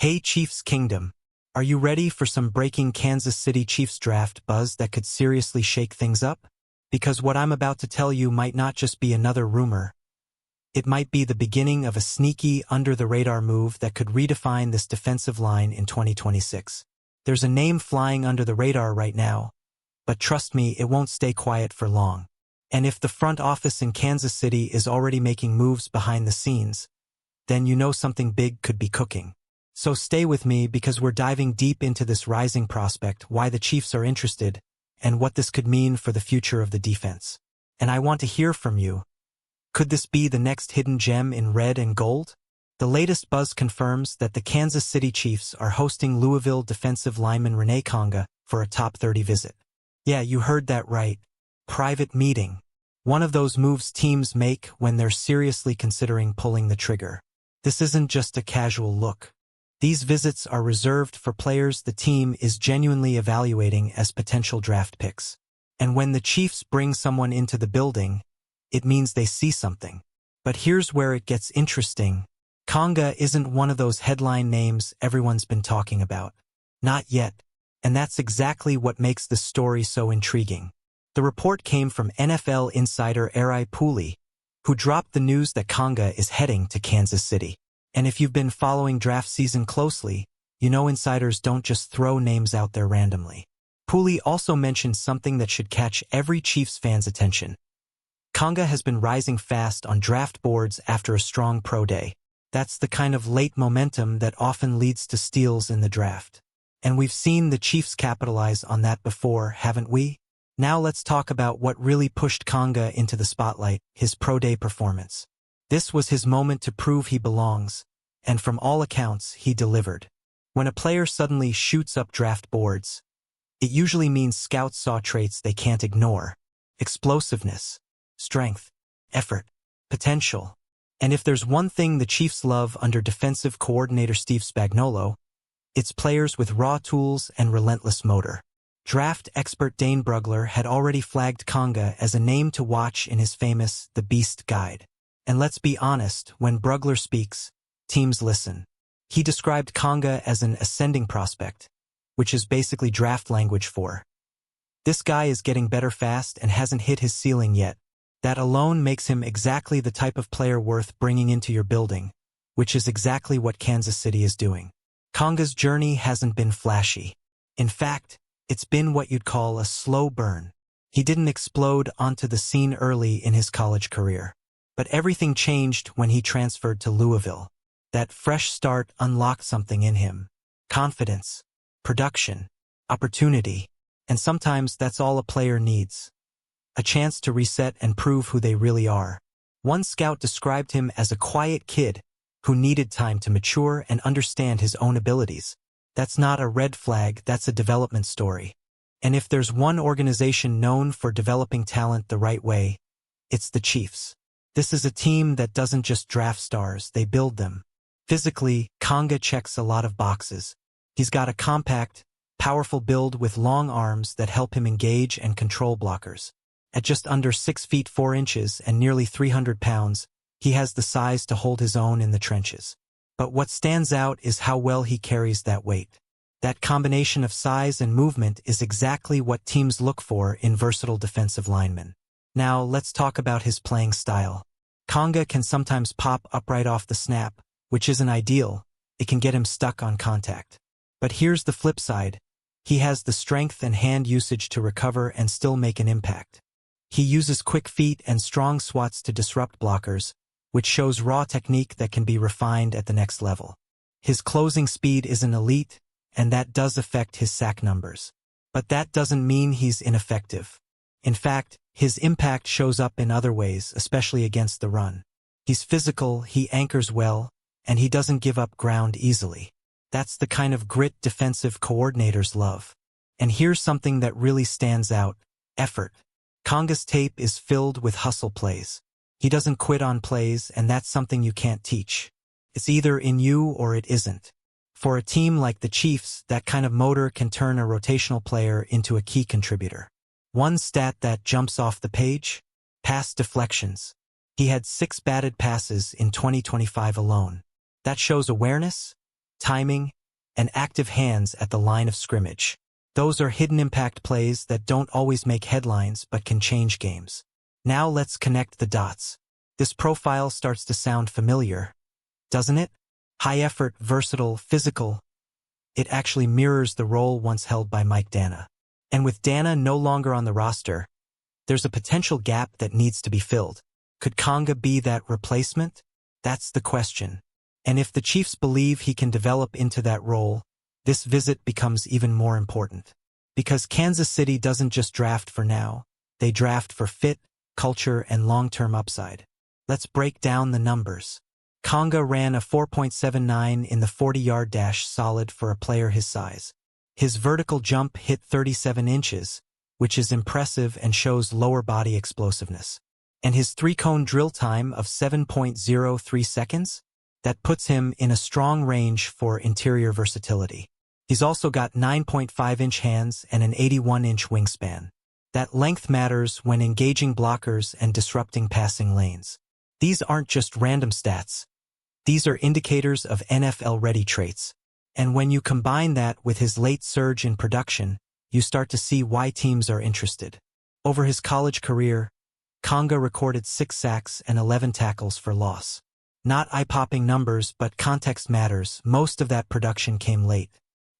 Hey Chiefs Kingdom, are you ready for some breaking Kansas City Chiefs draft buzz that could seriously shake things up? Because what I'm about to tell you might not just be another rumor. It might be the beginning of a sneaky, under-the-radar move that could redefine this defensive line in 2026. There's a name flying under the radar right now, but trust me, it won't stay quiet for long. And if the front office in Kansas City is already making moves behind the scenes, then you know something big could be cooking. So stay with me because we're diving deep into this rising prospect, why the Chiefs are interested, and what this could mean for the future of the defense. And I want to hear from you. Could this be the next hidden gem in red and gold? The latest buzz confirms that the Kansas City Chiefs are hosting Louisville defensive lineman Rene Konga for a top 30 visit. Yeah, you heard that right. Private meeting. One of those moves teams make when they're seriously considering pulling the trigger. This isn't just a casual look. These visits are reserved for players the team is genuinely evaluating as potential draft picks. And when the Chiefs bring someone into the building, it means they see something. But here's where it gets interesting. Konga isn't one of those headline names everyone's been talking about. Not yet. And that's exactly what makes the story so intriguing. The report came from NFL insider Rene Konga, who dropped the news that Konga is heading to Kansas City. And if you've been following draft season closely, you know insiders don't just throw names out there randomly. Konga also mentioned something that should catch every Chiefs fan's attention. Konga has been rising fast on draft boards after a strong pro day. That's the kind of late momentum that often leads to steals in the draft. And we've seen the Chiefs capitalize on that before, haven't we? Now let's talk about what really pushed Konga into the spotlight, his pro day performance. This was his moment to prove he belongs, and from all accounts, he delivered. When a player suddenly shoots up draft boards, it usually means scouts saw traits they can't ignore. Explosiveness, strength, effort, potential. And if there's one thing the Chiefs love under defensive coordinator Steve Spagnuolo, it's players with raw tools and relentless motor. Draft expert Dane Brugler had already flagged Konga as a name to watch in his famous The Beast Guide. And let's be honest, when Brugler speaks, teams listen. He described Konga as an ascending prospect, which is basically draft language for, this guy is getting better fast and hasn't hit his ceiling yet. That alone makes him exactly the type of player worth bringing into your building, which is exactly what Kansas City is doing. Konga's journey hasn't been flashy. In fact, it's been what you'd call a slow burn. He didn't explode onto the scene early in his college career. But everything changed when he transferred to Louisville. That fresh start unlocked something in him. Confidence, production, opportunity. And sometimes that's all a player needs. A chance to reset and prove who they really are. One scout described him as a quiet kid who needed time to mature and understand his own abilities. That's not a red flag, that's a development story. And if there's one organization known for developing talent the right way, it's the Chiefs. This is a team that doesn't just draft stars, they build them. Physically, Konga checks a lot of boxes. He's got a compact, powerful build with long arms that help him engage and control blockers. At just under 6 feet 4 inches and nearly 300 pounds, he has the size to hold his own in the trenches. But what stands out is how well he carries that weight. That combination of size and movement is exactly what teams look for in versatile defensive linemen. Now, let's talk about his playing style. Konga can sometimes pop upright off the snap, which isn't ideal. It can get him stuck on contact. But here's the flip side. He has the strength and hand usage to recover and still make an impact. He uses quick feet and strong swats to disrupt blockers, which shows raw technique that can be refined at the next level. His closing speed isn't elite, and that does affect his sack numbers. But that doesn't mean he's ineffective. In fact, his impact shows up in other ways, especially against the run. He's physical, he anchors well, and he doesn't give up ground easily. That's the kind of grit defensive coordinators love. And here's something that really stands out: effort. Konga's tape is filled with hustle plays. He doesn't quit on plays, and that's something you can't teach. It's either in you or it isn't. For a team like the Chiefs, that kind of motor can turn a rotational player into a key contributor. One stat that jumps off the page: pass deflections. He had 6 batted passes in 2025 alone. That shows awareness, timing, and active hands at the line of scrimmage. Those are hidden impact plays that don't always make headlines but can change games. Now let's connect the dots. This profile starts to sound familiar, doesn't it? High effort, versatile, physical. It actually mirrors the role once held by Mike Dana. And with Dana no longer on the roster, there's a potential gap that needs to be filled. Could Konga be that replacement? That's the question. And if the Chiefs believe he can develop into that role, this visit becomes even more important. Because Kansas City doesn't just draft for now, they draft for fit, culture, and long-term upside. Let's break down the numbers. Konga ran a 4.79 in the 40-yard dash, solid for a player his size. His vertical jump hit 37 inches, which is impressive and shows lower body explosiveness. And his three-cone drill time of 7.03 seconds? That puts him in a strong range for interior versatility. He's also got 9.5-inch hands and an 81-inch wingspan. That length matters when engaging blockers and disrupting passing lanes. These aren't just random stats. These are indicators of NFL-ready traits. And when you combine that with his late surge in production, you start to see why teams are interested. Over his college career, Konga recorded 6 sacks and 11 tackles for loss. Not eye-popping numbers, but context matters. Most of that production came late.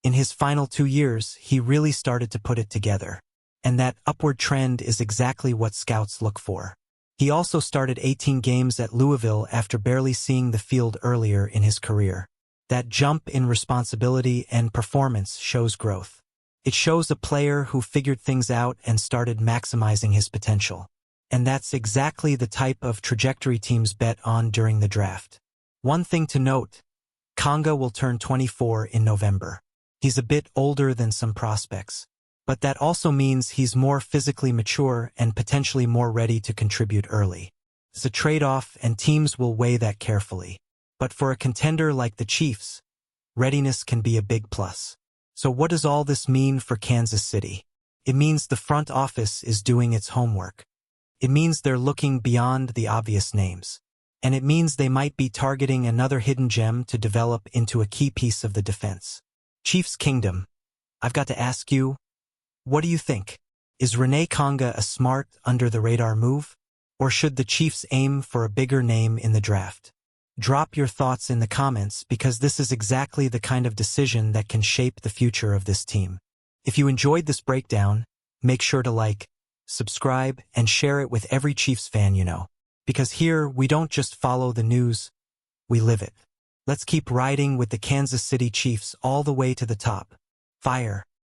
In his final 2 years, he really started to put it together. And that upward trend is exactly what scouts look for. He also started 18 games at Louisville after barely seeing the field earlier in his career. That jump in responsibility and performance shows growth. It shows a player who figured things out and started maximizing his potential. And that's exactly the type of trajectory teams bet on during the draft. One thing to note, Konga will turn 24 in November. He's a bit older than some prospects, but that also means he's more physically mature and potentially more ready to contribute early. It's a trade-off, and teams will weigh that carefully. But for a contender like the Chiefs, readiness can be a big plus. So what does all this mean for Kansas City? It means the front office is doing its homework. It means they're looking beyond the obvious names. And it means they might be targeting another hidden gem to develop into a key piece of the defense. Chiefs Kingdom, I've got to ask you, what do you think? Is Rene Konga a smart, under-the-radar move? Or should the Chiefs aim for a bigger name in the draft? Drop your thoughts in the comments, because this is exactly the kind of decision that can shape the future of this team. If you enjoyed this breakdown, make sure to like, subscribe, and share it with every Chiefs fan you know. Because here, we don't just follow the news, we live it. Let's keep riding with the Kansas City Chiefs all the way to the top. Fire.